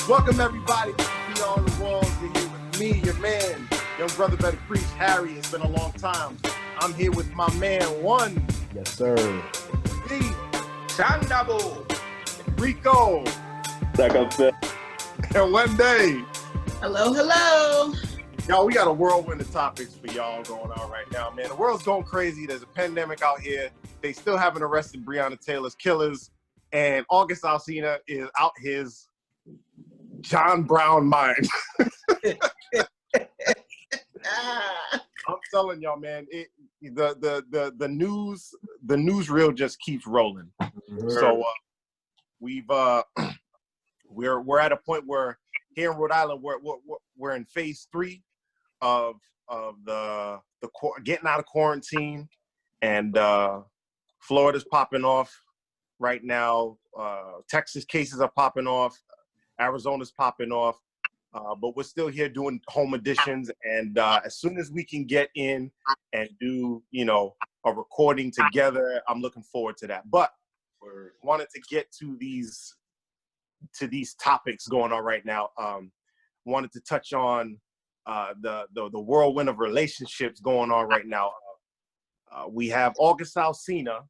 Welcome everybody to Beyond the Walls. You're here with me, your man, young brother better preach, Harry. It's been a long time. I'm here with my man, One. Yes, sir. D. Shandabo. Rico. And one day. Hello, hello. Y'all, we got a whirlwind of topics for y'all going on right now, man. The world's going crazy. There's a pandemic out here. They still haven't arrested Breonna Taylor's killers. And August Alsina is out his John Brown mind. I'm telling y'all, man, the news reel just keeps rolling. So we're at a point where here in Rhode Island we're in phase 3 of the getting out of quarantine, and Florida's popping off right now. Texas cases are popping off. Arizona's popping off. But we're still here doing home editions, and as soon as we can get in and do, a recording together, I'm looking forward to that. But wanted to get to these topics going on right now. Wanted to touch on the whirlwind of relationships going on right now. We have August Alsina.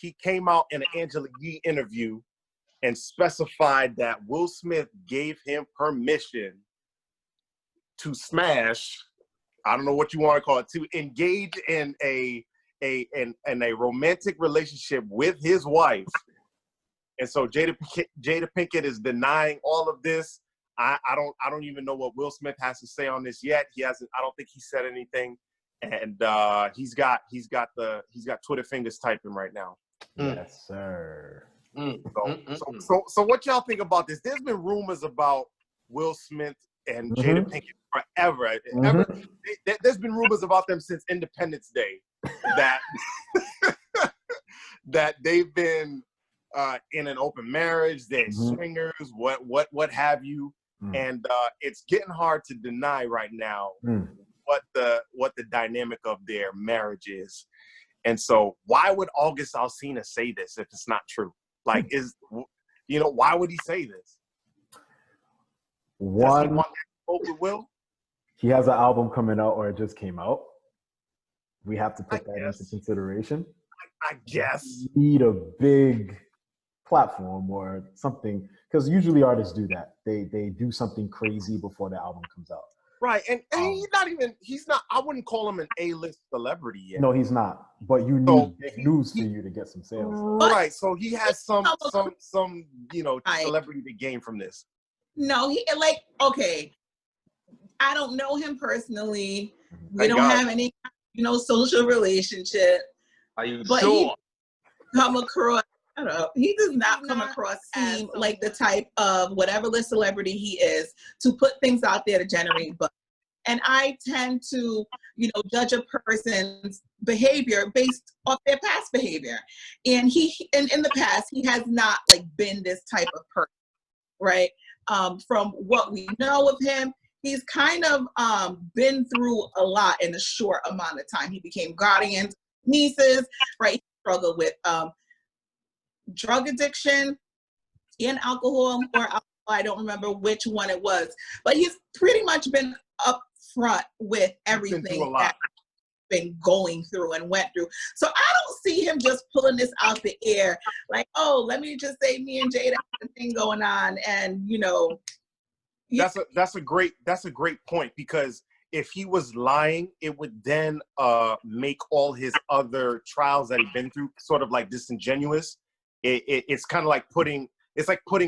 He came out in an Angela Yee interview and specified that Will Smith gave him permission to smash, I don't know what you want to call it, to engage in a romantic relationship with his wife. And so Jada Pinkett is denying all of this. I don't even know what Will Smith has to say on this yet. I don't think he said anything. And he's got Twitter fingers typing right now. Yes, sir. So what y'all think about this? There's been rumors about Will Smith and Jada Pinkett forever. There's been rumors about them since Independence Day that that they've been in an open marriage, they're swingers, what have you, and it's getting hard to deny right now what the dynamic of their marriage is. And so why would August Alsina say this if it's not true? Like, why would he say this? One, does he want that vote with Will? He has an album coming out, or it just came out. We have to put that into consideration. I guess. You need a big platform or something, because usually artists do that. They do something crazy before the album comes out. Right, and he's not, I wouldn't call him an A-list celebrity yet. No, he's not. But you need big news for you to get some sales. Right, so he has some celebrity to gain from this. No, okay, I don't know him personally. We don't have any, social relationship. Are you but sure? He does not come across seem like the type of whatever the celebrity he is to put things out there to generate buzz. And I tend to, judge a person's behavior based off their past behavior. And in the past, he has not been this type of person, right? From what we know of him, he's kind of been through a lot in a short amount of time. He became guardians, nieces, right? He struggled with drug addiction and alcohol, I don't remember which one it was, but he's pretty much been upfront with everything that he's been going through and went through. So I don't see him just pulling this out the air like, oh, let me just say me and Jada have a thing going on, and That's a great point, because if he was lying, it would then make all his other trials that he's been through sort of disingenuous. It's kind of like putting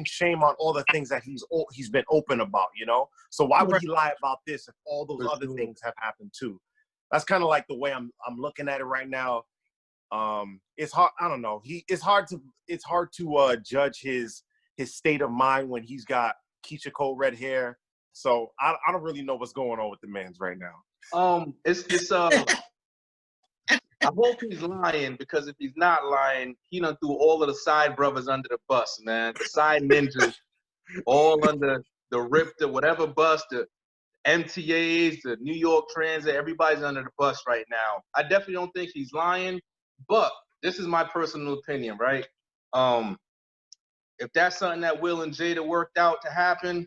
shame on all the things that he's been open about, So why would he lie about this if all those other things have happened too? That's kind of like the way I'm looking at it right now. It's hard. I don't know. It's hard to judge his state of mind when he's got Keisha Cole red hair. So I don't really know what's going on with the man's right now. I hope he's lying, because if he's not lying, he done threw all of the side brothers under the bus, man. The side ninjas, all under the RIP, whatever bus, the MTAs, the New York Transit, everybody's under the bus right now. I definitely don't think he's lying, but this is my personal opinion, right? if that's something that Will and Jada worked out to happen,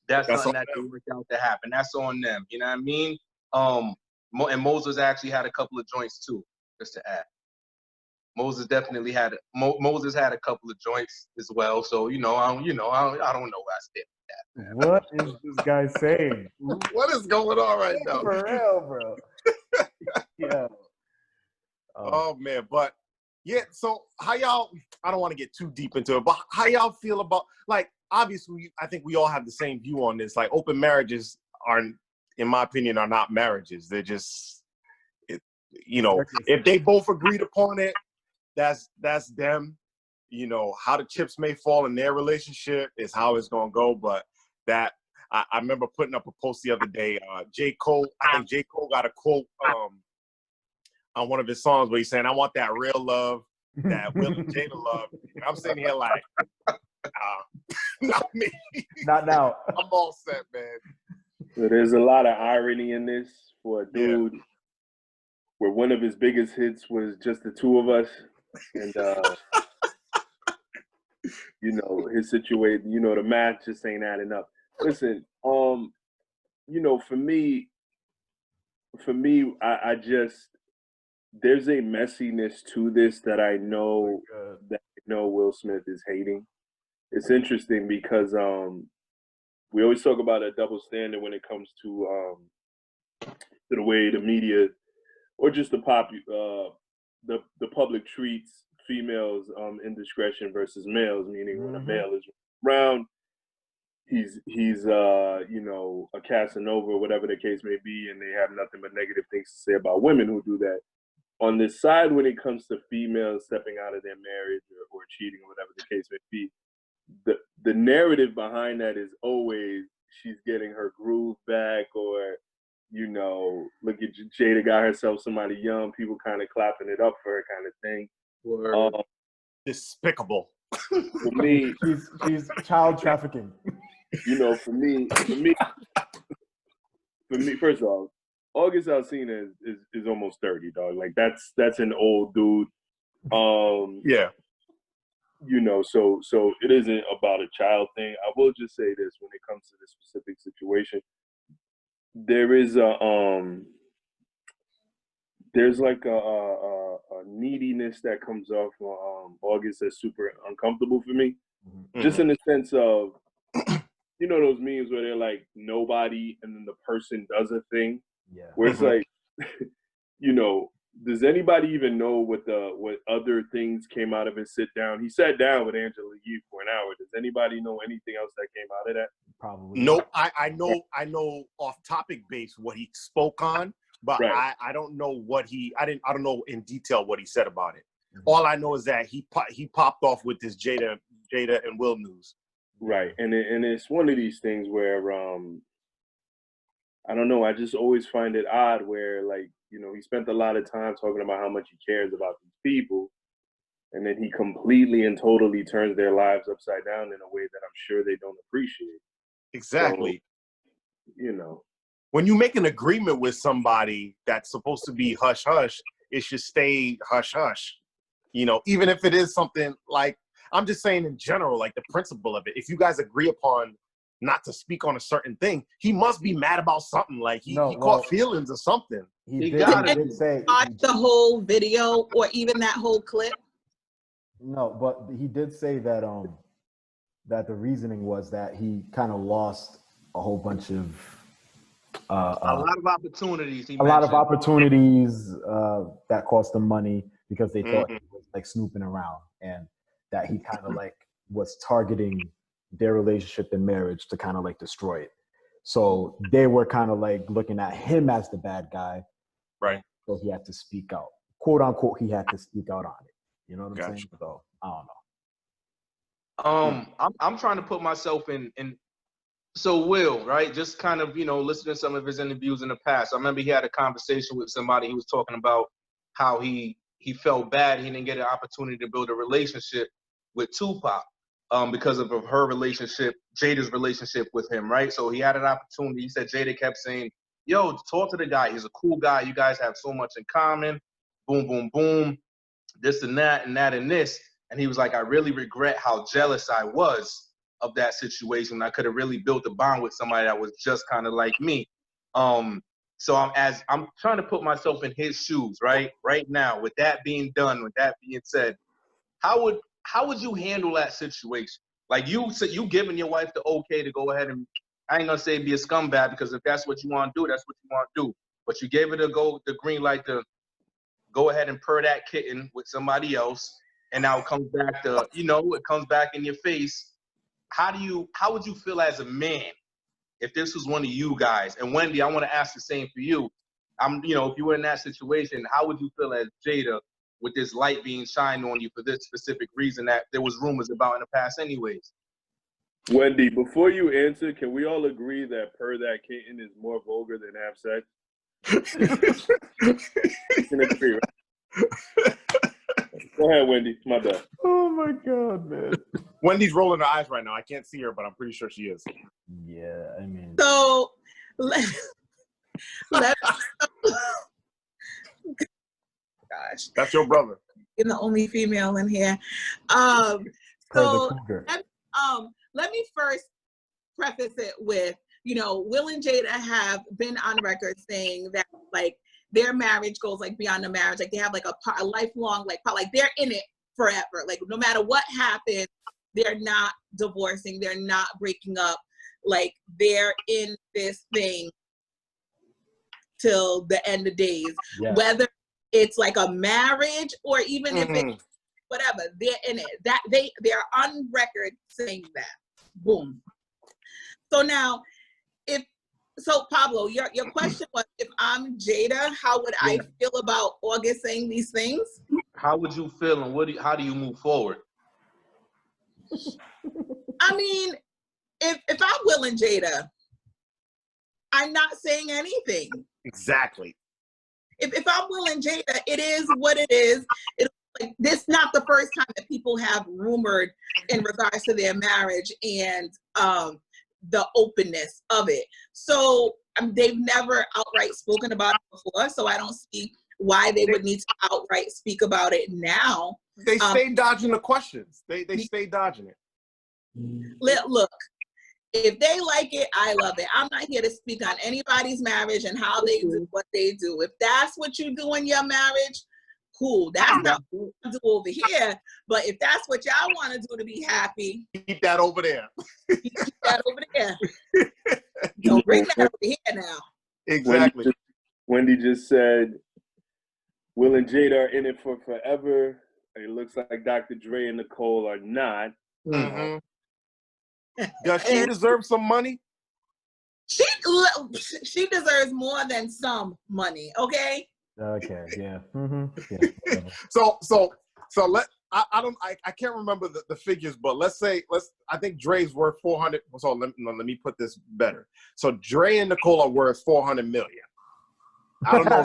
that's something that they worked out to happen. That's on them. You know what I mean? And Moses actually had a couple of joints too, just to add. Moses definitely had Moses had a couple of joints as well. So I don't know where I stand with that. What is this guy saying? What is going on right now? For real, bro. Yeah. Oh man, but yeah. So how y'all? I don't want to get too deep into it, but how y'all feel about, like, obviously, I think we all have the same view on this. Like, open marriages are, in my opinion, are not marriages. They're just, if they both agreed upon it, that's them. How the chips may fall in their relationship is how it's gonna go. But that I remember putting up a post the other day. I think J. Cole got a quote on one of his songs where he's saying, "I want that real love, that Will and Jada love." And I'm sitting here like, not me. Not now. I'm all set, man. So there's a lot of irony in this for a dude where one of his biggest hits was just the two of us. And, his situation, the math just ain't adding up. Listen, for me, I just, there's a messiness to this that I know Will Smith is hating. It's interesting because we always talk about a double standard when it comes to the way the media or just the public treats females indiscretion versus males, meaning when a male is around, he's a Casanova, whatever the case may be, and they have nothing but negative things to say about women who do that. On this side, when it comes to females stepping out of their marriage or cheating or whatever the case may be, the narrative behind that is always she's getting her groove back, or look at Jada got herself somebody young, people kind of clapping it up for her kind of thing. Despicable. For me, she's child trafficking. For me, first of all, August Alsina is almost 30, dog. Like that's an old dude. Yeah. So it isn't about a child thing. I will just say this: when it comes to this specific situation, there is there's like a neediness that comes off August that's super uncomfortable for me. Just in the sense of, those memes where they're like nobody and then the person does a thing. Yeah. Where it's like, does anybody even know what other things came out of his sit down? He sat down with Angela Yee for an hour. Does anybody know anything else that came out of that? Probably. Nope. I know off topic base what he spoke on, but right. I don't know I don't know in detail what he said about it. All I know is that he popped off with this Jada and Will news. Right. And it's one of these things where I don't know, I just always find it odd where, like, he spent a lot of time talking about how much he cares about these people, and then he completely and totally turns their lives upside down in a way that I'm sure they don't appreciate. Exactly. So, when you make an agreement with somebody that's supposed to be hush-hush, it should stay hush-hush. Even if it is something like, I'm just saying in general, like the principle of it. If you guys agree upon not to speak on a certain thing, he must be mad about something. Like he caught feelings or something. He did say watch the whole video or even that whole clip. No, but he did say that that the reasoning was that he kind of lost a whole bunch of a lot of opportunities. A lot of opportunities that cost him money because they thought he was like snooping around, and that he kind of like was targeting their relationship and marriage to kind of like destroy it. So they were kind of like looking at him as the bad guy. Right. So he had to speak out. Quote unquote, he had to speak out on it. You know what I'm saying? So I don't know. I'm trying to put myself in so Will, right? Just kind of, listening to some of his interviews in the past. I remember he had a conversation with somebody. He was talking about how he felt bad he didn't get an opportunity to build a relationship with Tupac. Because of her relationship, Jada's relationship with him, right? So he had an opportunity. He said Jada kept saying, yo, talk to the guy. He's a cool guy. You guys have so much in common. Boom, boom, boom. This and that and that and this. And he was like, I really regret how jealous I was of that situation. I could have really built a bond with somebody that was just kind of like me. So I'm trying to put myself in his shoes, right now. With that being done, with that being said, how would you handle that situation? Like you giving your wife the okay to go ahead and, I ain't gonna say be a scumbag, because if that's what you want to do, that's what you want to do. But you gave it the green light to go ahead and purr that kitten with somebody else, and now it comes back to, it comes back in your face. How would you feel as a man if this was one of you guys? And Wendy, I want to ask the same for you. If you were in that situation, how would you feel as Jada with this light being shined on you for this specific reason that there was rumors about in the past anyways? Wendy, before you answer, can we all agree that purr that kitten is more vulgar than have sex? You can agree, right? Go ahead, Wendy. My bad. Oh my God, man. Wendy's rolling her eyes right now. I can't see her, but I'm pretty sure she is. Yeah, I mean. So, gosh. That's your brother. You're the only female in here. Let me first preface it with, Will and Jada have been on record saying that, like, their marriage goes, like, beyond the marriage. Like, they have, like, a lifelong, like, they're in it forever. Like, no matter what happens, they're not divorcing. They're not breaking up. Like, they're in this thing till the end of days. Yeah. Whether it's, like, a marriage or even if it's whatever, they're in it. That they're on record saying that. Boom. So now, Pablo, your question was, if I'm Jada, how would I feel about August saying these things? How would you feel, and how do you move forward? I mean, if I'm Will and Jada, I'm not saying anything. Exactly. If I'm Will and Jada, it is what it is. Like, this is not the first time that people have rumored in regards to their marriage and the openness of it. So they've never outright spoken about it before, so I don't see why they would need to outright speak about it now. They stay dodging the questions. They stay dodging it. Look, if they like it, I love it. I'm not here to speak on anybody's marriage and how they do what they do. If that's what you do in your marriage, cool. That's not what I do over here. But if that's what y'all want to do to be happy, keep that over there. Keep that over there. Don't bring that over here now. Exactly. Wendy just said, Will and Jada are in it for forever. It looks like Dr. Dre and Nicole are not. Mm-hmm. Does she deserve some money? She deserves more than some money, okay? Okay, yeah. Mm-hmm. Yeah. So I can't remember the figures, but I think Dre's worth 400. So let me put this better. So Dre and Nicole are worth 400 million. I don't know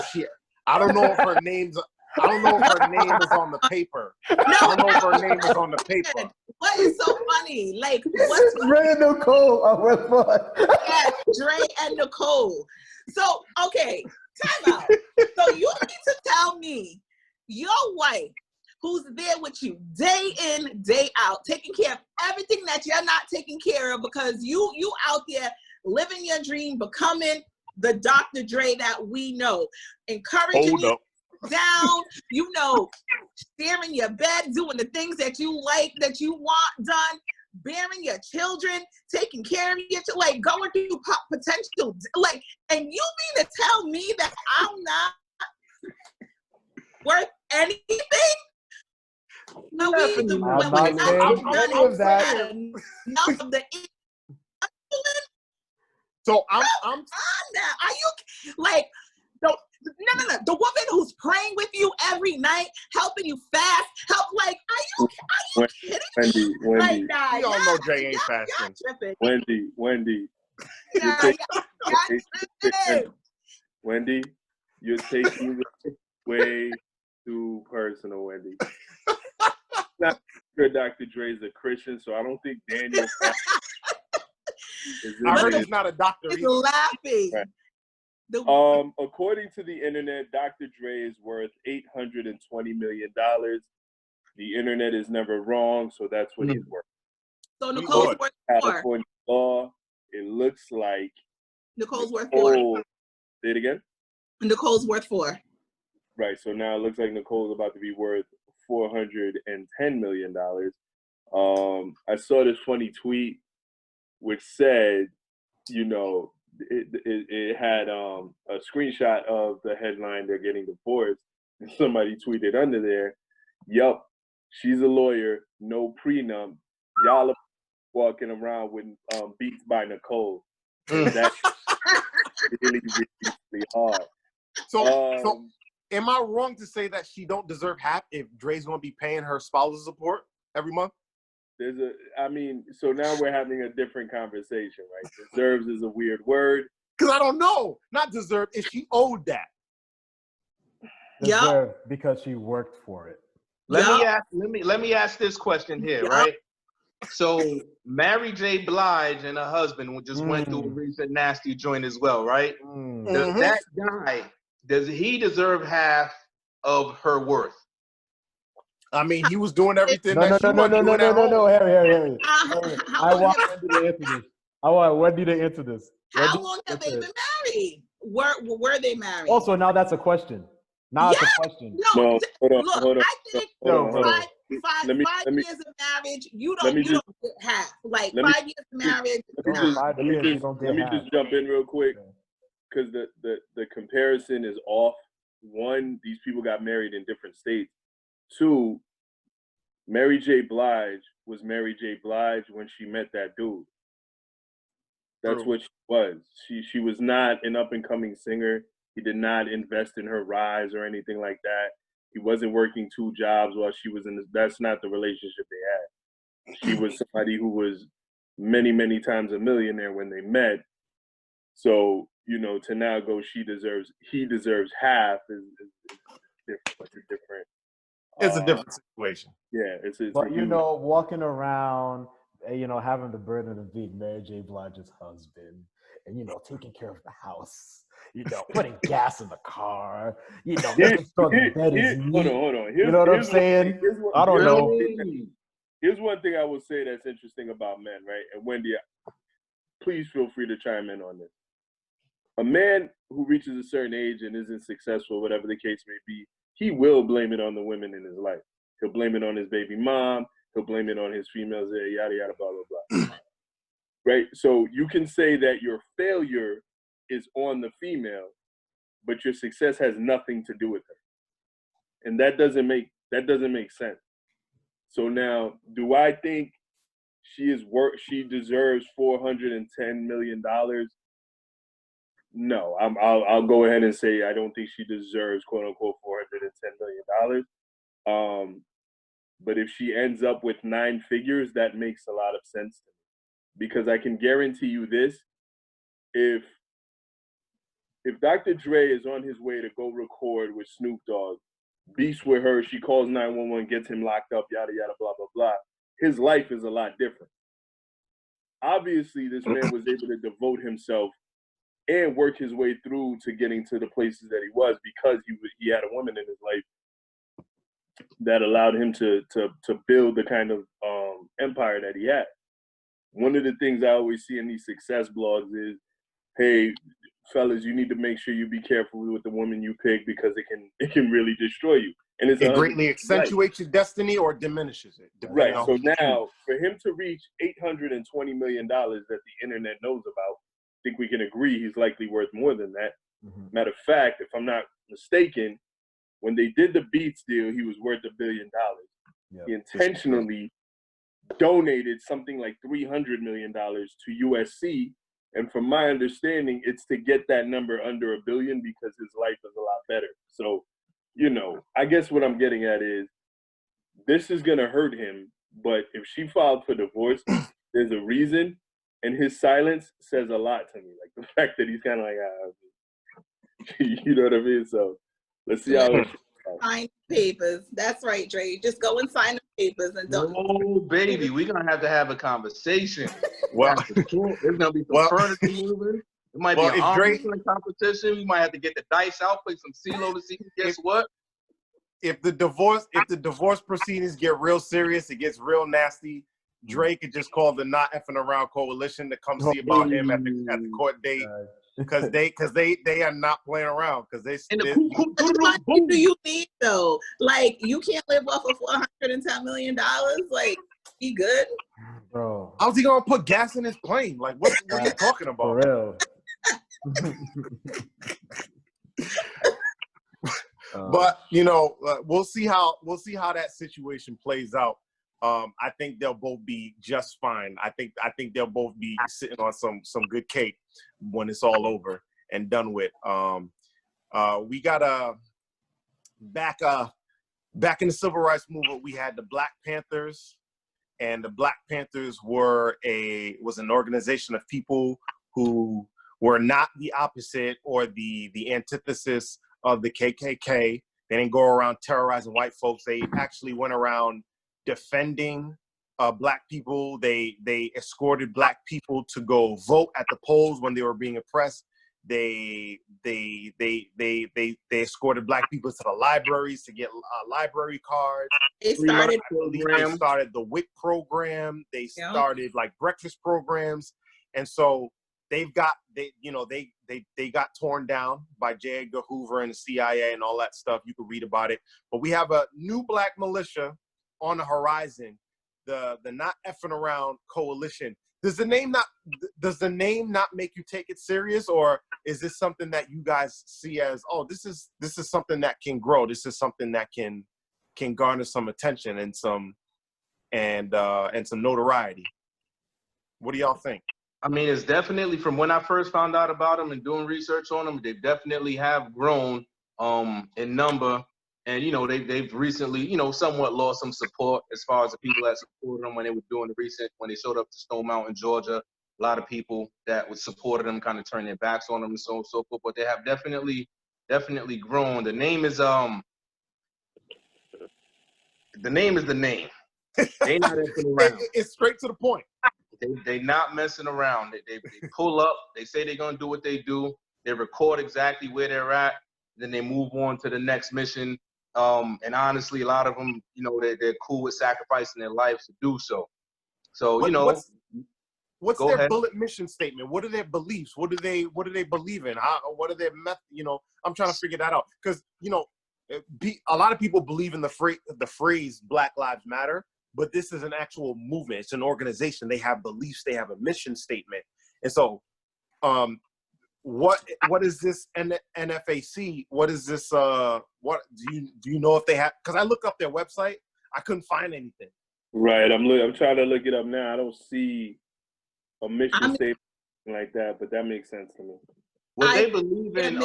if her name is on the paper. I don't know if her name is on the paper. What is so funny? Like, what's Dre and Nicole are worth more. Yeah, Dre and Nicole. So, okay, time out. So you need to tell me your wife, who's there with you day in, day out, taking care of everything that you're not taking care of because you out there living your dream, becoming the Dr. Dre that we know, encouraging you down, sharing your bed, doing the things that you like, that you want done, bearing your children, taking care of your like going through potential, like, and you mean to tell me that I'm not worth anything? No, I'm not saying any of that. So I'm that. Are you like no? The woman who's praying with you every night, helping you fast, are you kidding? Wendy. We all know Jay ain't fasting. Wendy. Wendy, you're taking it way too personal, Wendy. Not sure Dr. Dre's a Christian, so I don't think Daniel. I heard he's not a doctor. He's laughing. Right. According to the internet, Dr. Dre is worth $820 million. The internet is never wrong, so that's what he's worth. So Nicole's worth 4. California law, it looks like Nicole's worth 4. Say it again? Nicole's worth 4. Right, so now it looks like Nicole's about to be worth $410 million. I saw this funny tweet which said, you know, it had a screenshot of the headline, "They're getting divorced," and somebody tweeted under there, "Yup, she's a lawyer, no prenup. Y'all are walking around with Beats by Nicole." And that's really, really hard. So am I wrong to say that she don't deserve half if Dre's gonna be paying her spousal support every month? So now we're having a different conversation, right? Deserves is a weird word. Because I don't know. Not deserve, if she owed that. Deserve because she worked for it. Let me ask this question here, right? So Mary J. Blige and her husband just went through a recent nasty joint as well, right? Does that guy, does he deserve half of her worth? I mean, he was doing everything No, that she was doing at home. no, Harry. I want Wendy to answer this. I want Wendy to answer this. How long have they been married? Were they married? Also, now that's a question. Now it's a question. No, hold on. I think five years of marriage, you don't get half. Like 5 years of marriage. Let me just jump in real quick, because the comparison is off. One, these people got married in different states. Two, Mary J. Blige was Mary J. Blige when she met that dude. That's what she was. She was not an up-and-coming singer. He did not invest in her rise or anything like that. He wasn't working 2 jobs while she was in this. That's not the relationship they had. She was somebody who was many, many times a millionaire when they met. So, you know, to now go, he deserves half is different. It's a different situation. Yeah, it's but you know, walking around, you know, having the burden of being Mary J. Blige's husband, and you know, taking care of the house, you know, putting gas in the car, you know, making sure the bed is neat. Hold on. You know what I'm saying? I don't know. Here's one thing I will say that's interesting about men, right? And Wendy, please feel free to chime in on this. A man who reaches a certain age and isn't successful, whatever the case may be, he will blame it on the women in his life. He'll blame it on his baby mom. He'll blame it on his females, yada, yada, blah, blah, blah. Right? So you can say that your failure is on the female, but your success has nothing to do with her. And that doesn't make sense. So now, do I think she deserves $410 million? No, I'll go ahead and say I don't think she deserves quote unquote $410 million. But if she ends up with 9 figures, that makes a lot of sense to me, because I can guarantee you this: if Dr. Dre is on his way to go record with Snoop Dogg, beefs with her, she calls 911, gets him locked up, yada yada, blah blah blah, his life is a lot different. Obviously, this man was able to devote himself and work his way through to getting to the places that he was, because he had a woman in his life that allowed him to build the kind of empire that he had. One of the things I always see in these success blogs is, hey, fellas, you need to make sure you be careful with the woman you pick, because it can really destroy you. And it greatly accentuates your destiny or diminishes it. Right. So now, for him to reach $820 million that the internet knows about, I think we can agree he's likely worth more than that. Mm-hmm. Matter of fact, if I'm not mistaken, when they did the Beats deal, he was worth $1 billion. Yep. He intentionally donated something like $300 million to USC. And from my understanding, it's to get that number under $1 billion, because his life is a lot better. So, you know, I guess what I'm getting at is, this is going to hurt him. But if she filed for divorce, there's a reason. And his silence says a lot to me. Like the fact that he's kind of like, you know what I mean? So let's see how it sign papers. That's right, Dre. Just go and sign the papers and don't. Oh, baby, we're going to have a conversation. Well, there's going to be some furniture moving. It might be an arm wrestling competition. We might have to get the dice out, play some CeeLo to see who guess what. if the divorce proceedings get real serious, it gets real nasty. Dre could just call the Not Effing Around Coalition to come see about him at the court date, because they are not playing around, because How much money do you need though? Like, you can't live off of $410 million. Like, be good, bro. how's he gonna put gas in his plane? Like, what are you talking about? For real. But you know, we'll see how that situation plays out. I think they'll both be just fine. I think they'll both be sitting on some good cake when it's all over and done with. We got back in the civil rights movement. We had the Black Panthers, and the Black Panthers was an organization of people who were not the opposite or the antithesis of the KKK. They didn't go around terrorizing white folks. They actually went around defending Black people. They escorted Black people to go vote at the polls when they were being oppressed. They escorted Black people to the libraries to get library cards. They started the WIC program. They started like breakfast programs, and so they got torn down by J. Edgar Hoover and the CIA and all that stuff. You can read about it. But we have a new Black militia on the horizon, the Not Effing Around Coalition. Does the name not make you take it serious, or is this something that you guys see as, oh, this is something that can grow, this is something that can garner some attention and some notoriety? What do y'all think? I mean, it's definitely, from when I first found out about them and doing research on them, they definitely have grown in number. And, you know, they've recently, you know, somewhat lost some support as far as the people that supported them when they were doing when they showed up to Stone Mountain, Georgia. A lot of people that would supported them kind of turned their backs on them and so on and so forth. But they have definitely grown. The name is the name. They not messing around. It's straight to the point. They not messing around. They pull up. They say they're gonna do what they do. They record exactly where they're at. Then they move on to the next mission. And honestly, a lot of them, you know, they're cool with sacrificing their lives to do so. So, you know, what's their bullet mission statement? What are their beliefs? What do they believe in? What are their you know, I'm trying to figure that out, because, you know, a lot of people believe in the phrase Black Lives Matter, but this is an actual movement. It's an organization. They have beliefs. They have a mission statement. And so, what is this NFAC? What is this? What do you know if they have? Because I looked up their website, I couldn't find anything. Right, I'm trying to look it up now. I don't see a mission statement like that, but that makes sense to me. What they believe in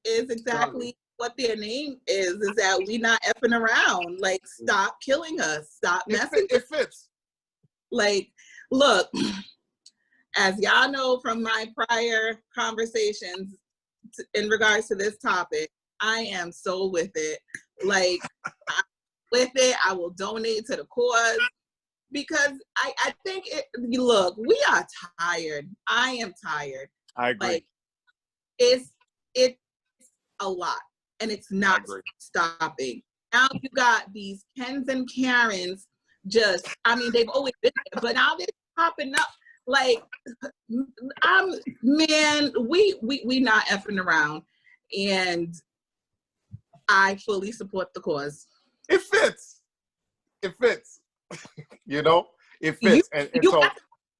is exactly what their name is that we not effing around. Like, stop killing us. Stop messing. It fits. Like, look, as y'all know from my prior conversations in regards to this topic, I am so with it. Like, I will donate to the cause, because I think look, we are tired. I am tired. I agree. Like, it's a lot, and it's not stopping. Now you got these Kens and Karens they've always been there, but now they're popping up. Like, we not effing around, and I fully support the cause. It fits. You know, it fits.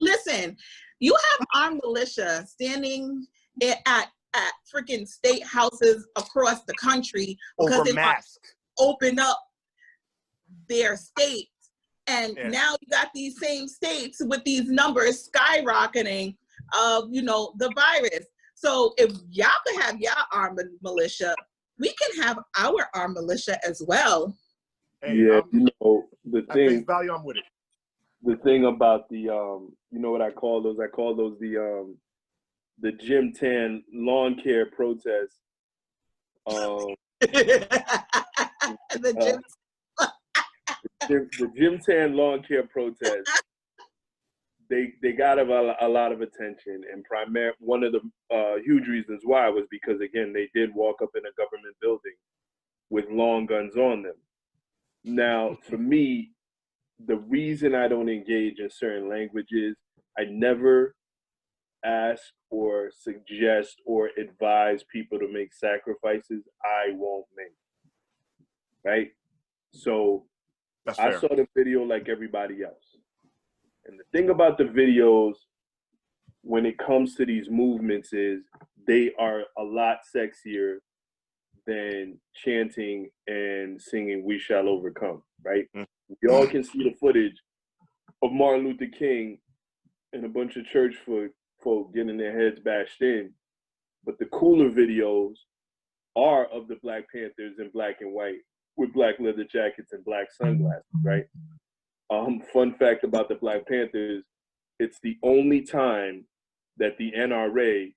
Listen, you have armed militia standing at freaking state houses across the country because they want to open up their state. And now you got these same states with these numbers skyrocketing of, you know, the virus. So if y'all could have y'all armed militia, we can have our armed militia as well. Hey, yeah, you know, the thing. Value, I'm with it. The thing about the you know what I call those? I call those the Jim Tan lawn care protests. The Jim Tan lawn care protests. They got a lot of attention, and one of the huge reasons why was because, again, they did walk up in a government building with long guns on them. Now, for me, the reason I don't engage in certain languages, I never ask or suggest or advise people to make sacrifices I won't make. Right? So That's I fair. saw the video like everybody else. And the thing about the videos when it comes to these movements is they are a lot sexier than chanting and singing "We Shall Overcome," right? We all can see the footage of Martin Luther King and a bunch of church folk getting their heads bashed in, but the cooler videos are of the Black Panthers in black and white with black leather jackets and black sunglasses, right? Fun fact about the Black Panthers, it's the only time that the NRA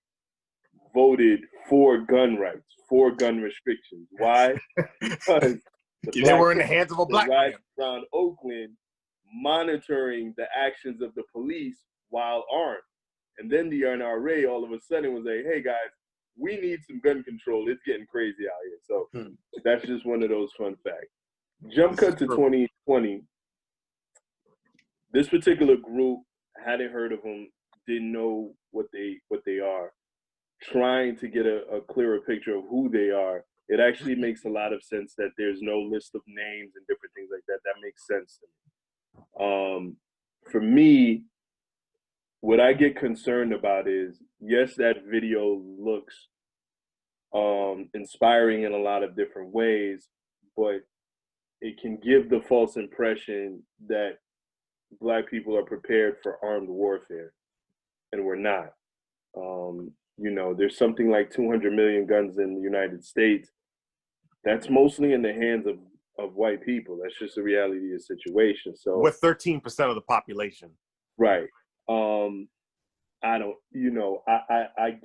voted for gun rights, for gun restrictions. Why? Because they were in the hands of a black man around Oakland, monitoring the actions of the police while armed. And then the NRA all of a sudden was like, hey guys, we need some gun control. It's getting crazy out here. So that's just one of those fun facts. Jump cut to 2020. This particular group, hadn't heard of them, didn't know what they are. Trying to get a clearer picture of who they are, it actually makes a lot of sense that there's no list of names and different things like that. That makes sense to me. For me, what I get concerned about is, yes, that video looks inspiring in a lot of different ways, but it can give the false impression that Black people are prepared for armed warfare, and we're not. You know, there's something like 200 million guns in the United States. That's mostly in the hands of white people. That's just the reality of the situation. So with 13% of the population. Right. I don't, you know, I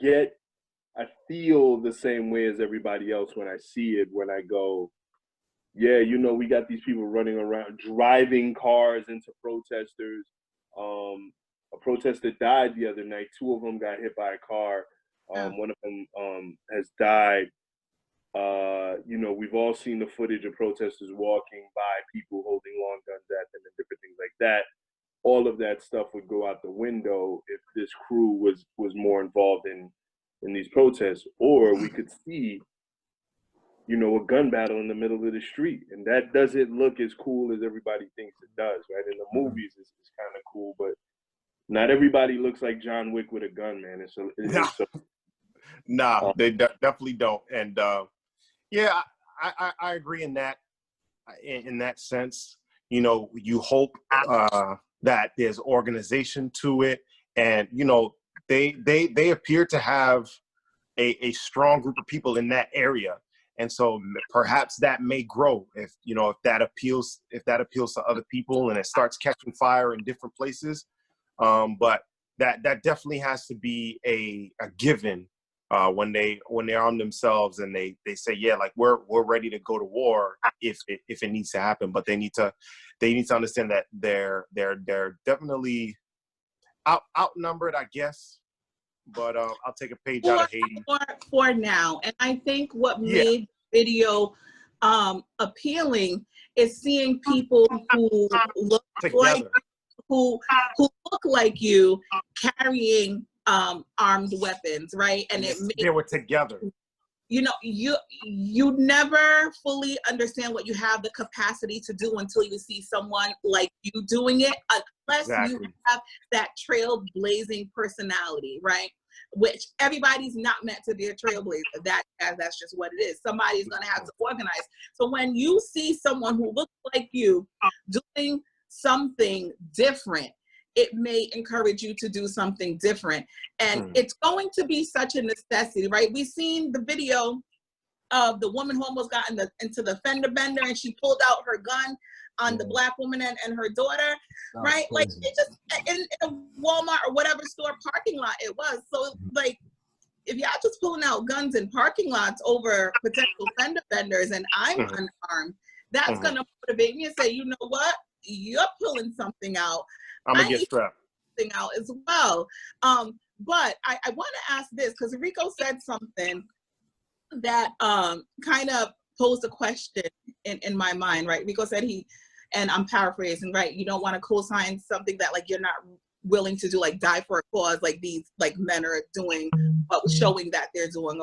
feel the same way as everybody else when I see it, when I go, yeah, you know, we got these people running around, driving cars into protesters. A protester died the other night. 2 of them got hit by a car. One of them has died. You know, we've all seen the footage of protesters walking by, people holding long guns at them and different things like that. All of that stuff would go out the window if this crew was more involved in these protests. Or we could see, you know, a gun battle in the middle of the street. And that doesn't look as cool as everybody thinks it does, right? In the movies, it's kind of cool, but not everybody looks like John Wick with a gun, man. They definitely don't. And yeah, I agree in that sense. You know, you hope that there's organization to it, and you know, they appear to have a strong group of people in that area, and so perhaps that may grow if that appeals to other people and it starts catching fire in different places. But that definitely has to be a given when they arm themselves and they say, yeah, like we're ready to go to war if it needs to happen. But they need to understand that they're definitely outnumbered, I guess. But I'll take a page out of Haiti for now. And I think what made video appealing is seeing people who look together. who look like you carrying armed weapons, right? And they were together. You know, you never fully understand what you have the capacity to do until you see someone like you doing it, unless you have that trailblazing personality, right? Which everybody's not meant to be a trailblazer. That's just what it is. Somebody's gonna have to organize. So when you see someone who looks like you doing something different, it may encourage you to do something different. And it's going to be such a necessity, right? We've seen the video of the woman who almost got into the fender bender and she pulled out her gun on the Black woman and her daughter, right? Like it just in a Walmart or whatever store parking lot it was. So like, if y'all just pulling out guns in parking lots over potential fender benders and I'm unarmed, that's gonna motivate me and say, you know what? You're pulling something out. I'm gonna get strapped. Something out as well. But I want to ask this because Rico said something that kind of posed a question in my mind, right? Rico said and I'm paraphrasing, right? You don't want to co-sign something that like you're not willing to do, like die for a cause, like these like men are doing, but showing that they're doing.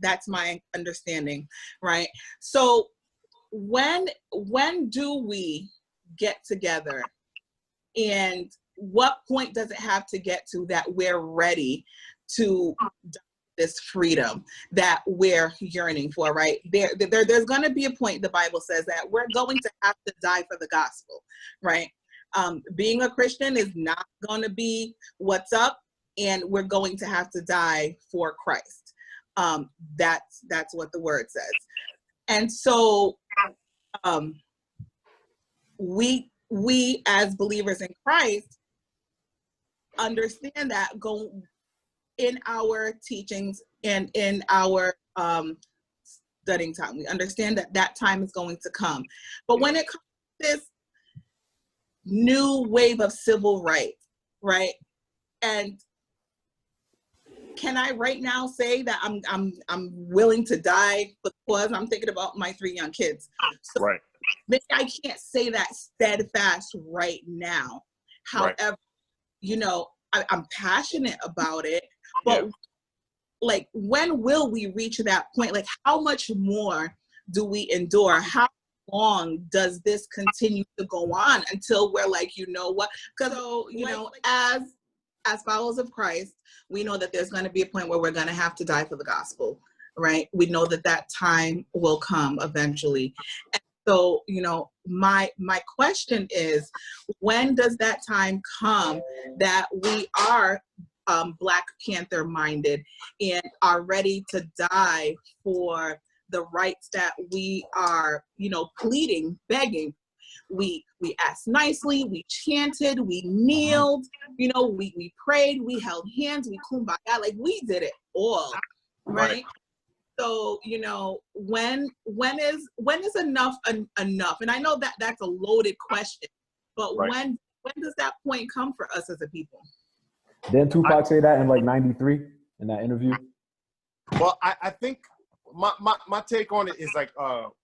That's my understanding, right? So when do we get together, and what point does it have to get to that we're ready to this freedom that we're yearning for, right? There's going to be a point, the Bible says, that we're going to have to die for the gospel, right? Being a Christian is not going to be what's up, and we're going to have to die for Christ. That's what the word says. And so we as believers in Christ understand that go in our teachings and in our studying time. We understand that time is going to come. But when it comes to this new wave of civil rights, right? And can I right now say that I'm willing to die because I'm thinking about my 3 young kids? So Right. maybe I can't say that steadfast right now. However, you know, I'm passionate about it, but like, when will we reach that point? Like, how much more do we endure? How long does this continue to go on until we're like, you know what? Because, you know, as followers of Christ, we know that there's going to be a point where we're going to have to die for the gospel, right? We know that time will come eventually. And so, you know, my question is, when does that time come that we are Black Panther minded and are ready to die for the rights that we are, you know, pleading, begging? We asked nicely, we chanted, we kneeled, you know, we prayed, we held hands, we kumbaya, like we did it all, right? So, you know, when is enough enough? And I know that that's a loaded question, but when does that point come for us as a people? Didn't Tupac say that in like '93 in that interview? Well, I think my take on it is like,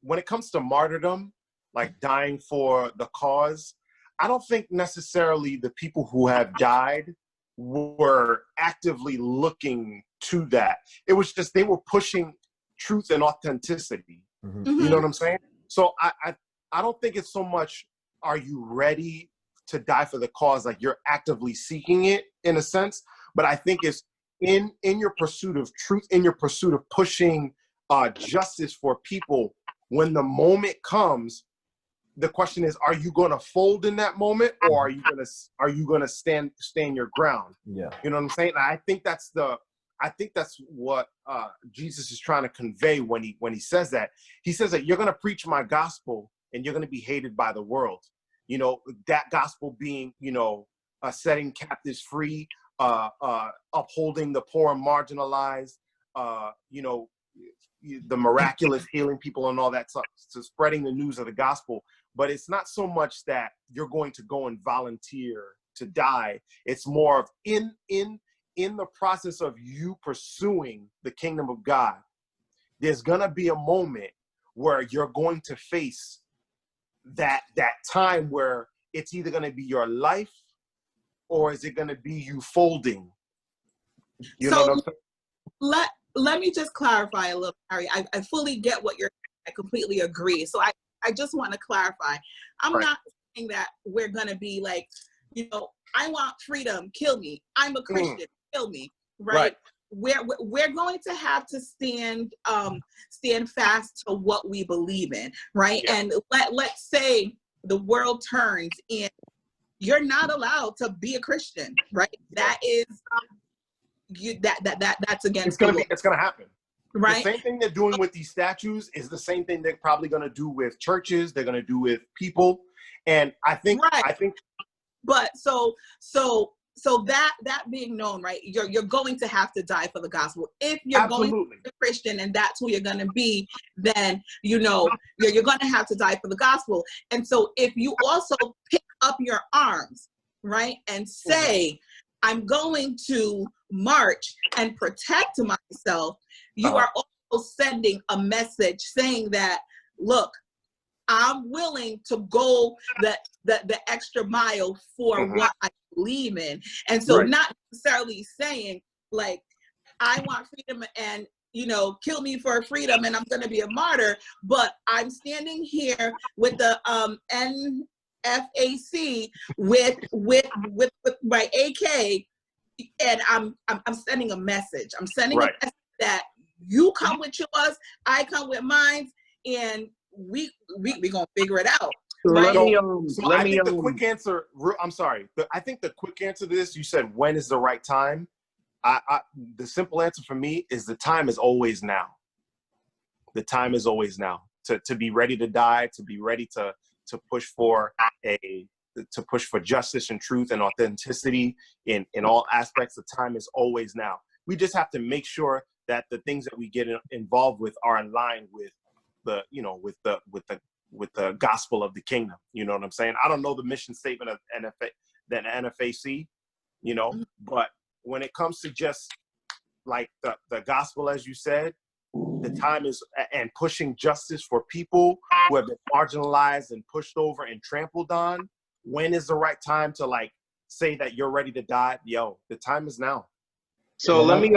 when it comes to martyrdom, like dying for the cause, I don't think necessarily the people who have died were actively looking to that. It was just they were pushing truth and authenticity. Mm-hmm. You know what I'm saying? So I don't think it's so much, are you ready to die for the cause, like you're actively seeking it in a sense, but I think it's in your pursuit of truth, in your pursuit of pushing justice for people. When the moment comes, the question is, are you going to fold in that moment, or are you going to stand your ground? Yeah. You know what I'm saying? I think that's what Jesus is trying to convey when he says that. He says that you're going to preach my gospel and you're going to be hated by the world. You know, that gospel being, you know, setting captives free, upholding the poor and marginalized, you know, the miraculous healing people and all that stuff, so spreading the news of the gospel. But it's not so much that you're going to go and volunteer to die. It's more of in the process of you pursuing the kingdom of God, there's going to be a moment where you're going to face that time where it's either going to be your life or is it going to be you folding? You know what I'm saying? Let me just clarify a little, Harry. I fully get what you're saying. I completely agree. So I just want to clarify. I'm not saying that we're going to be like, you know, I want freedom, kill me. I'm a Christian, kill me, right? We're going to have to stand fast to what we believe in, right? Yeah. And let's say the world turns and you're not allowed to be a Christian, right? That is that's against it's gonna happen. Right. The same thing they're doing with these statues is the same thing they're probably gonna do with churches, they're gonna do with people. And I think but so that being known, right, you're going to have to die for the gospel. If you're going to be a Christian and that's who you're going to be, then, you know, you're going to have to die for the gospel. And so if you also pick up your arms, right, and say, I'm going to march and protect myself, you are also sending a message saying that, look, I'm willing to go the extra mile for what I believe in. And so not necessarily saying like, I want freedom and, you know, kill me for freedom and I'm going to be a martyr, but I'm standing here with the NFAC with my AK, and I'm sending a message. I'm sending a message that you come with yours, I come with mine, and we gonna figure it out. Right? I think the quick answer. I'm sorry. I think the quick answer to this, you said, when is the right time? The simple answer for me is the time is always now. The time is always now to be ready to die, to be ready to push for justice and truth and authenticity in all aspects. The time is always now. We just have to make sure that the things that we get involved with are in line with the, you know, with the gospel of the kingdom. You know what I'm saying? I don't know the mission statement of NFAC, you know, but when it comes to just like the gospel, as you said, the time is, and pushing justice for people who have been marginalized and pushed over and trampled on. When is the right time to like say that you're ready to die? Yo, the time is now. So let me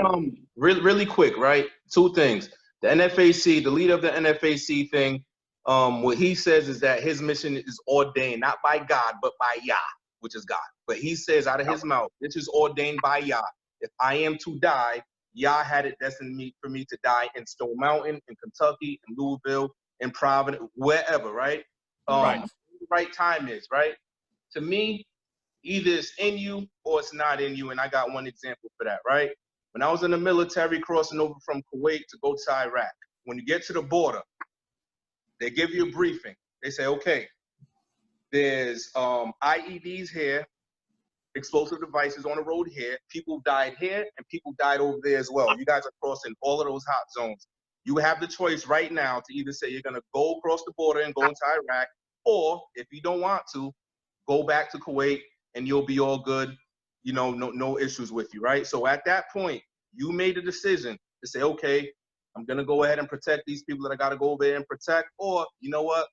really quick, right? Two things. The NFAC, the leader of the NFAC thing, what he says is that his mission is ordained not by God but by Yah, which is God. But he says out of his mouth, this is ordained by Yah. If I am to die, Yah had it destined for me to die in Stone Mountain, in Kentucky, in Louisville, in Providence, wherever, right? The right time is, right? To me, either it's in you or it's not in you, and I got one example for that, right? When I was in the military crossing over from Kuwait to go to Iraq, when you get to the border, they give you a briefing. They say, okay, there's IEDs here, explosive devices on the road here, people died here, and people died over there as well. You guys are crossing all of those hot zones. You have the choice right now to either say you're gonna go across the border and go into Iraq, or if you don't want to, go back to Kuwait and you'll be all good, you know, no issues with you, right? So at that point, you made a decision to say, okay, I'm gonna go ahead and protect these people that I gotta go over there and protect, or you know what,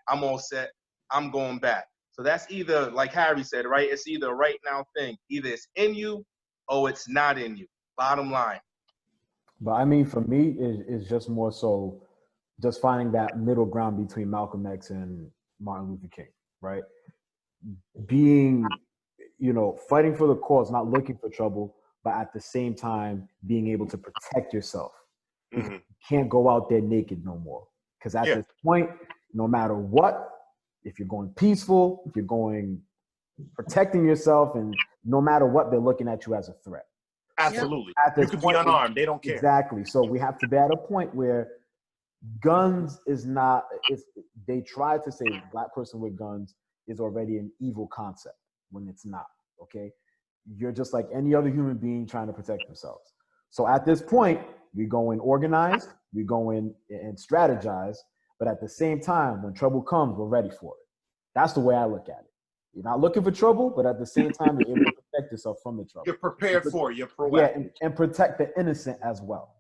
I'm all set, I'm going back. So that's either, like Harry said, right? It's either a right now thing. Either it's in you or it's not in you. Bottom line. But I mean, for me, it's just more so just finding that middle ground between Malcolm X and Martin Luther King, right? Being, you know, fighting for the cause, not looking for trouble, but at the same time being able to protect yourself. You can't go out there naked no more. Because at this point, no matter what, if you're going peaceful, if you're going protecting yourself, and no matter what, they're looking at you as a threat. Absolutely. At this you could point, be unarmed. They don't care. Exactly. So we have to be at a point where guns is not, they try to say black person with guns is already an evil concept when it's not, okay? You're just like any other human being trying to protect themselves. So at this point, we go in organized, we go in and strategize, but at the same time, when trouble comes, we're ready for it. That's the way I look at it. You're not looking for trouble, but at the same time, you're able to protect yourself from the trouble. You're prepared for it. You're proactive. Yeah, and protect the innocent as well.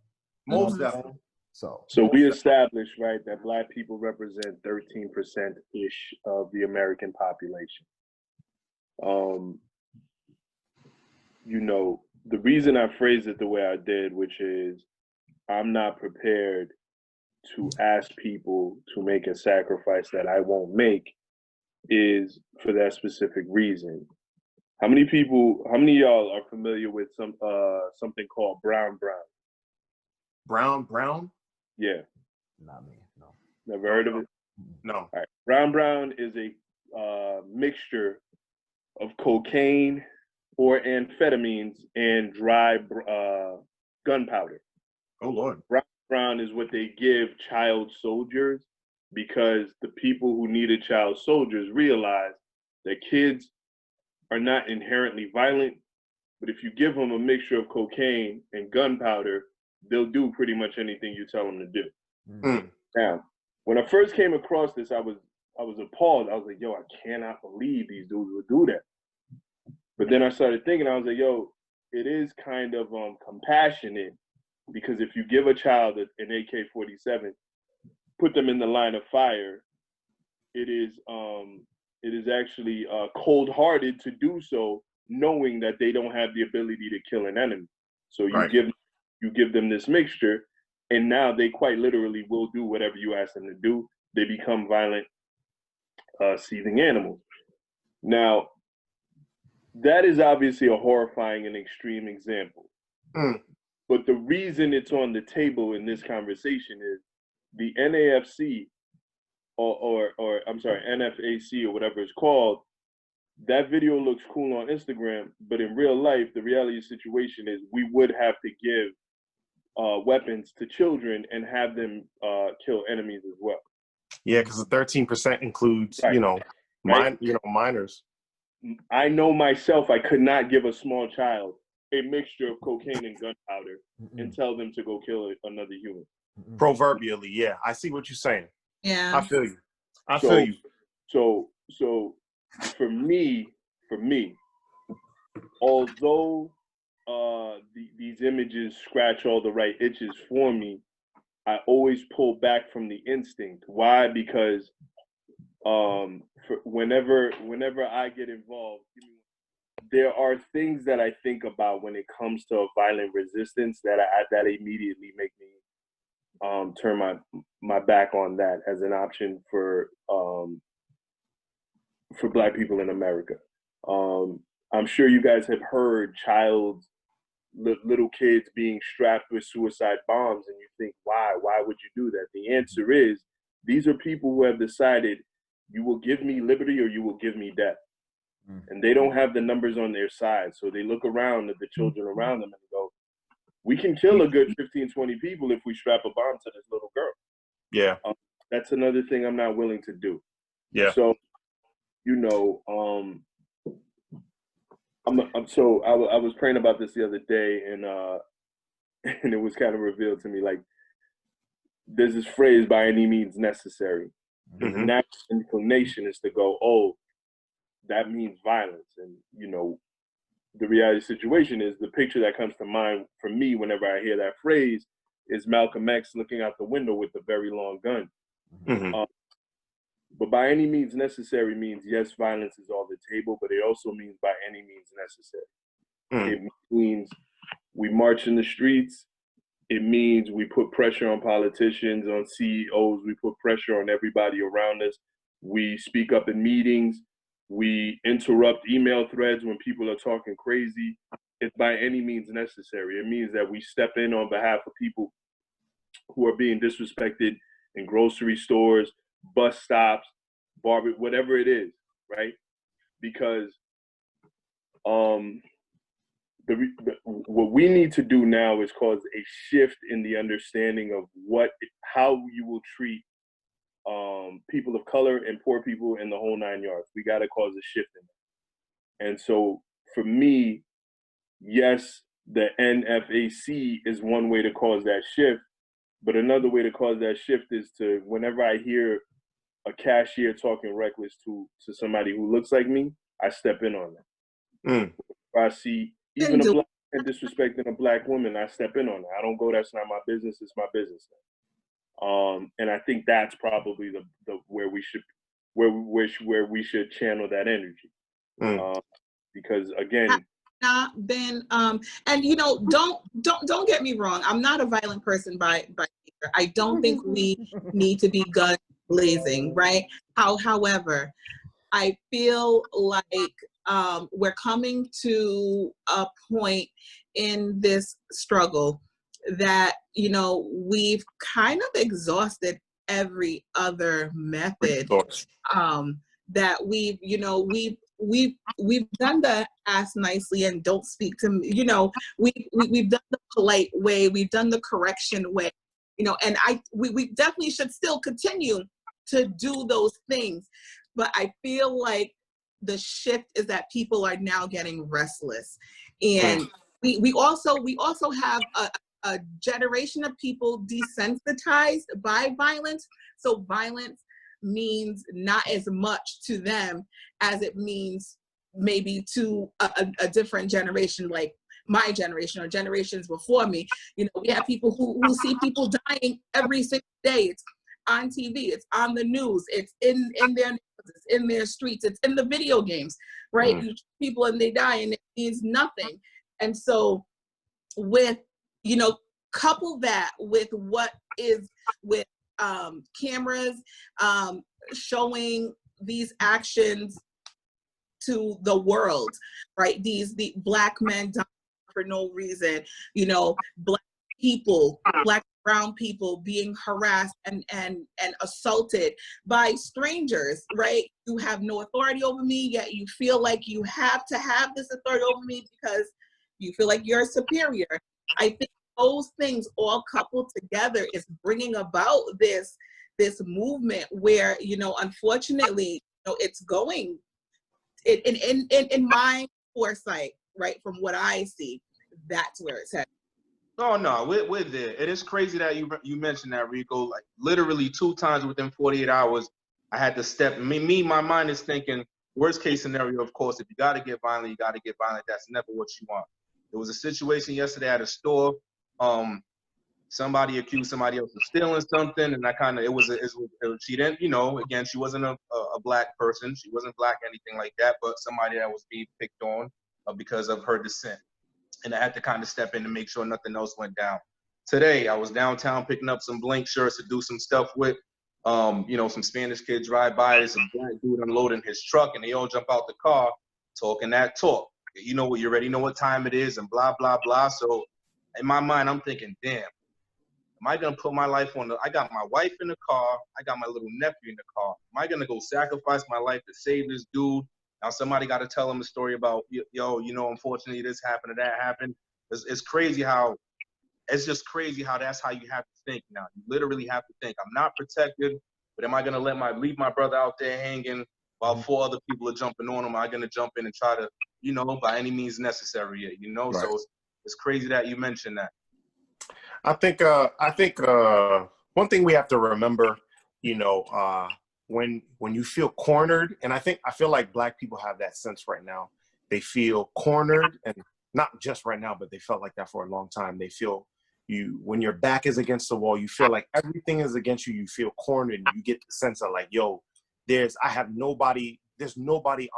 Most definitely. So we established, right, that black people represent 13%-ish of the American population. You know, the reason I phrased it the way I did, which is I'm not prepared to ask people to make a sacrifice that I won't make, is for that specific reason. How many of y'all are familiar with something called brown? Brown? Yeah. not me, no. Never heard of it? No. All right. Brown is a mixture of cocaine or amphetamines and dry gunpowder. Oh, Lord. Brown is what they give child soldiers, because the people who needed child soldiers realized that kids are not inherently violent, but if you give them a mixture of cocaine and gunpowder, they'll do pretty much anything you tell them to do. Now, when I first came across this, I was appalled. I was like, yo, I cannot believe these dudes would do that. But then I started thinking, I was like, yo, it is kind of compassionate Because if you give a child an AK-47, put them in the line of fire, it is actually cold-hearted to do so, knowing that they don't have the ability to kill an enemy. So you give them this mixture, and now they quite literally will do whatever you ask them to do. They become violent, seething animals. Now, that is obviously a horrifying and extreme example. But the reason it's on the table in this conversation is the NAFC, or I'm sorry, NFAC, or whatever it's called, that video looks cool on Instagram, but in real life, the reality of the situation is we would have to give weapons to children and have them kill enemies as well. Yeah, because the 13% includes, minors. I know myself, I could not give a small child a mixture of cocaine and gunpowder and tell them to go kill another human. Proverbially, yeah. I see what you're saying. Yeah. I feel you. I feel you. So for me, although these images scratch all the right itches for me, I always pull back from the instinct. Why? Because whenever I get involved, there are things that I think about when it comes to violent resistance that immediately make me turn my back on that as an option for Black people in America. I'm sure you guys have heard little kids being strapped with suicide bombs, and you think, why would you do that? The answer is, these are people who have decided, you will give me liberty or you will give me death. And they don't have the numbers on their side. So they look around at the children around them and go, we can kill a good 15, 20 people if we strap a bomb to this little girl. Yeah. That's another thing I'm not willing to do. Yeah. So, I was praying about this the other day, and it was kind of revealed to me, like, there's this phrase, by any means necessary. The natural inclination is to go, oh, that means violence. And, the reality situation is, the picture that comes to mind for me whenever I hear that phrase is Malcolm X looking out the window with a very long gun. But by any means necessary means, yes, violence is on the table, but it also means by any means necessary. It means we march in the streets. It means we put pressure on politicians, on CEOs. We put pressure on everybody around us. We speak up in meetings. We interrupt email threads when people are talking crazy. It's by any means necessary. It means that we step in on behalf of people who are being disrespected in grocery stores, bus stops, whatever it is, right? Because what we need to do now is cause a shift in the understanding of how you will treat people of color and poor people in the whole 9 yards. We got to cause a shift in that. And so for me, yes, the NFAC is one way to cause that shift, but another way to cause that shift is to, whenever I hear a cashier talking reckless to somebody who looks like me, I step in on that. If I see even a Black man disrespecting a Black woman, I step in on that. I don't go, that's not my business, it's my business. And I think that's probably the where we should channel that energy. Because again, not been and don't get me wrong, I'm not a violent person by nature. I don't think we need to be gun blazing, right? However, I feel like we're coming to a point in this struggle that we've kind of exhausted every other method that we've done the ask nicely and don't speak to me. We've done the polite way, we've done the correction way, and we definitely should still continue to do those things. But I feel like the shift is that people are now getting restless, and we also have a generation of people desensitized by violence. So violence means not as much to them as it means maybe to a different generation, like my generation or generations before me. You know, we have people who see people dying every single day. It's on TV, it's on the news, it's in their neighborhoods, it's in their streets, it's in the video games, right? You shoot people and they die and it means nothing. And so with, you know, couple that with what is with cameras showing these actions to the world, right? The black men die for no reason, you know, black people, black brown people being harassed and assaulted by strangers, right? You have no authority over me, yet you feel like you have to have this authority over me because you feel like you're superior. I think those things all coupled together is bringing about this movement where, you know, unfortunately, you know, it's going in my foresight, right, from what I see, that's where it's headed. No, we're there. It is crazy that you mentioned that, Rico. Like literally 2 times within 48 hours, I had to step. My mind is thinking, worst case scenario, of course, if you got to get violent, you got to get violent. That's never what you want. There was a situation yesterday at a store. Somebody accused somebody else of stealing something, and she didn't, you know, again, she wasn't a black person. She wasn't black, anything like that, but somebody that was being picked on because of her descent. And I had to kind of step in to make sure nothing else went down. Today, I was downtown picking up some blank shirts to do some stuff with. You know, some Spanish kids drive by, there's some black dude unloading his truck, and they all jump out the car talking that talk. You know what, you already know what time it is, and blah, blah, blah. So in my mind, I'm thinking, damn, am I gonna put my life on I got my wife in the car, I got my little nephew in the car. Am I gonna go sacrifice my life to save this dude? Now somebody got to tell him a story about, yo, you know, unfortunately this happened or that happened. It's crazy how, it's just crazy how that's how you have to think now. You literally have to think, I'm not protected, but am I going to leave my brother out there hanging while 4 other people are jumping on him? Am I going to jump in and try to, you know, by any means necessary, you know? Right. So it's crazy that you mentioned that. I think one thing we have to remember, you know, when you feel cornered, and I feel like black people have that sense right now. They feel cornered, and not just right now, but they felt like that for a long time. They feel when your back is against the wall, you feel like everything is against you. You feel cornered, and you get the sense of like, yo, there's nobody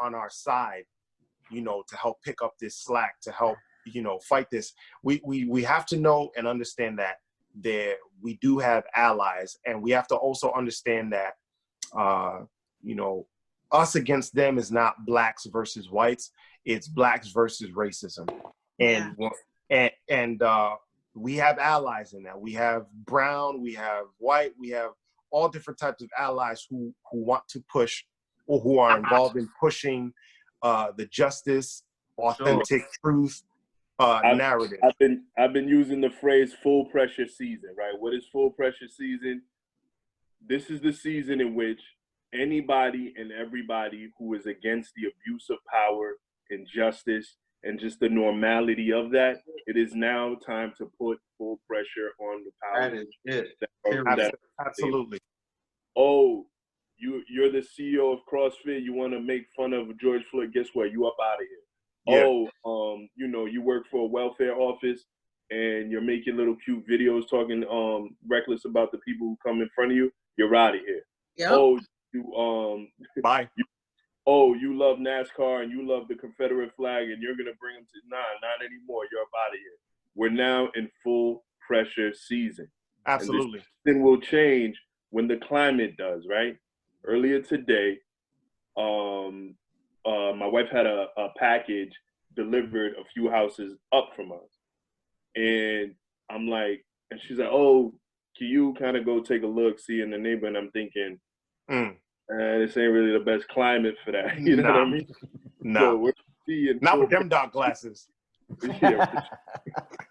on our side, you know, to help pick up this slack, to help, you know, fight this. We have to know and understand that we do have allies, and we have to also understand that, you know, us against them is not blacks versus whites. It's blacks versus racism. And we have allies in that. We have brown, we have white, we have all different types of allies who want to push, or who are involved in pushing the justice, authentic truth narrative. I've been using the phrase full pressure season, right? What is full pressure season? This is the season in which anybody and everybody who is against the abuse of power, injustice, and just the normality of that, it is now time to put full pressure on the power. That is it. Absolutely. Oh, you're the CEO of CrossFit. You want to make fun of George Floyd? Guess what? You up out of here. Yeah. Oh, you know, you work for a welfare office and you're making little cute videos talking reckless about the people who come in front of you. You're out of here. Yep. Oh, you bye. You love NASCAR and you love the Confederate flag and you're gonna bring them to not anymore. You're up out of here. We're now in full pressure season. Absolutely. Then will change when the climate does, right? Earlier today, my wife had a package delivered a few houses up from us. And I'm like, and she's like, oh, can you kind of go take a look, see in the neighborhood? And I'm thinking, this ain't really the best climate for that. You know what I mean? No. So we're seeing not with them dark glasses. Yeah,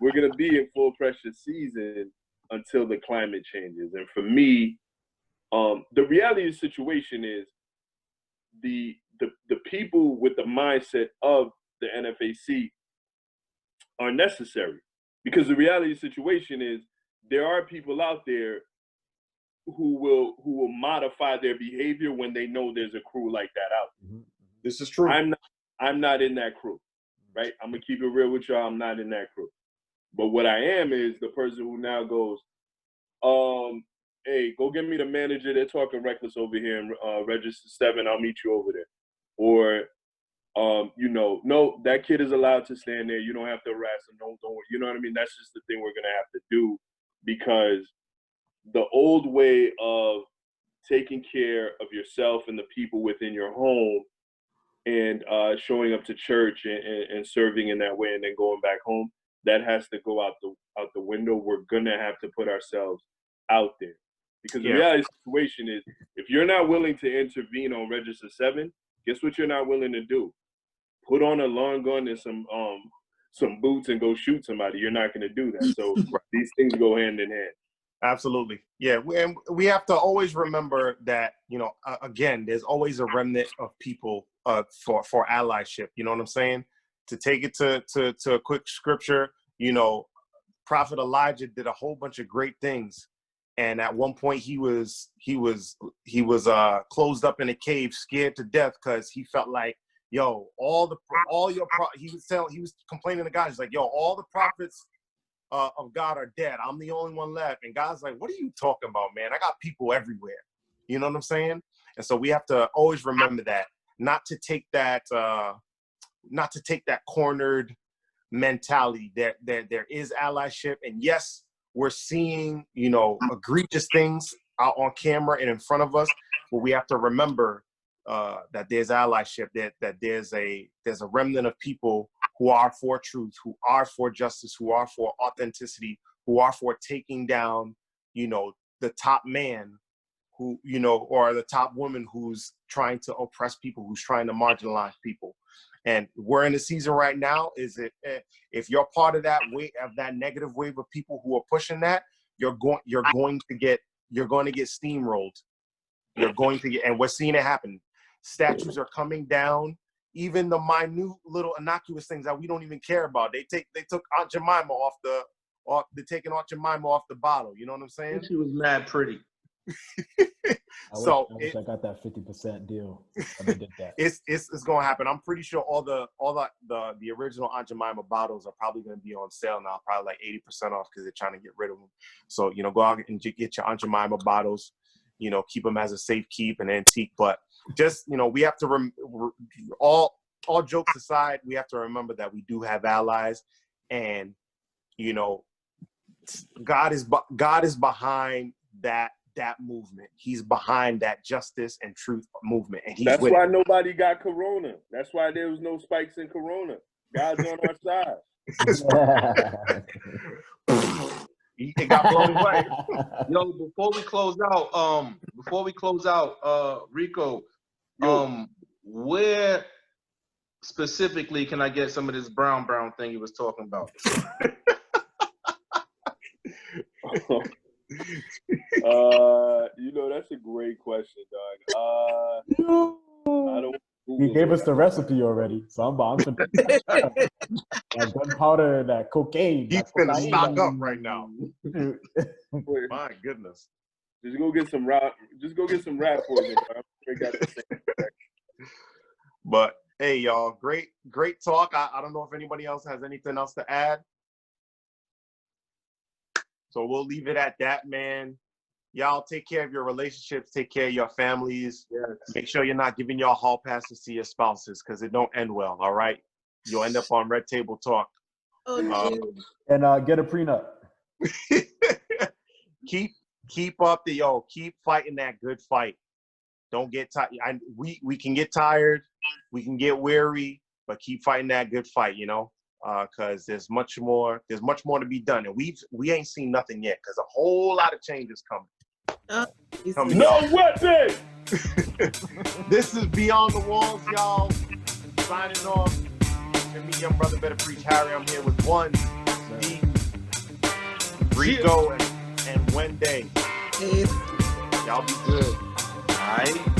we're going to be in full pressure season until the climate changes. And for me, the reality of the situation is the people with the mindset of the NFAC are necessary, because the reality of the situation is there are people out there who will modify their behavior when they know there's a crew like that out. This is true. I'm not in that crew. right? I'm gonna keep it real with y'all. I'm not in that crew. But what I am is the person who now goes, hey, go get me the manager. They're talking reckless over here in Register 7. I'll meet you over there. Or, no, that kid is allowed to stand there. You don't have to harass him. Don't, you know what I mean? That's just the thing we're going to have to do, because the old way of taking care of yourself and the people within your home and showing up to church and serving in that way and then going back home, that has to go out the window. We're going to have to put ourselves out there, because the reality situation is, if you're not willing to intervene on Register 7, guess what you're not willing to do? Put on a long gun and some boots and go shoot somebody. You're not going to do that. So these things go hand in hand. Absolutely. Yeah. We have to always remember that, again, there's always a remnant of people for allyship. You know what I'm saying? To take it to a quick scripture, Prophet Elijah did a whole bunch of great things. And at one point he was closed up in a cave, scared to death, because he felt like, he was complaining to God. He's like, all the prophets of God are dead. I'm the only one left. And God's like, what are you talking about, man? I got people everywhere. You know what I'm saying? And so we have to always remember that, not to take that cornered mentality. There is allyship. And yes, we're seeing, egregious things out on camera and in front of us, but we have to remember that there's allyship, that there's a remnant of people who are for truth, who are for justice, who are for authenticity, who are for taking down, the top man who, or the top woman who's trying to oppress people, who's trying to marginalize people. And we're in a season right now, if you're part of that wave, of that negative wave of people who are pushing that, you're going to get steamrolled. And we're seeing it happen. Statues are coming down, even the minute little innocuous things that we don't even care about. They took Aunt Jemima they're taking Aunt Jemima off the bottle. You know what I'm saying? She was mad pretty. I wish I got that 50% deal. I did that. It's gonna happen. I'm pretty sure all the original Aunt Jemima bottles are probably gonna be on sale now, probably like 80% off, because they're trying to get rid of them. So go out and get your Aunt Jemima bottles. Keep them as a safe keep, an antique. But just we have to all jokes aside, we have to remember that we do have allies, and God is behind that movement. He's behind that justice and truth movement, and that's why nobody got corona. That's why there was no spikes in corona. God's on our side. It got blown away. Yo, before we close out, Rico, where specifically can I get some of this brown thing you was talking about? That's a great question, dog. I don't. He gave us the recipe already, so I'm bouncing. That gunpowder and that cocaine. He's gonna stock up right now. My goodness. Just go get some rat poison. But hey, y'all, great talk. I don't know if anybody else has anything else to add. So we'll leave it at that, man. Y'all take care of your relationships, take care of your families. Yes. Make sure you're not giving y'all hall passes to your spouses, because it don't end well, all right? You'll end up on Red Table Talk. And get a prenup. Keep fighting that good fight. Don't get tired. We can get tired, we can get weary, but keep fighting that good fight, because there's much more to be done, and we ain't seen nothing yet, because a whole lot of change is coming. No weapon. This is Beyond the Walls, y'all. Signing off. And me, young brother, better preach Harry. I'm here with one, D, Rico, and Wendy. Y'all be good. All right.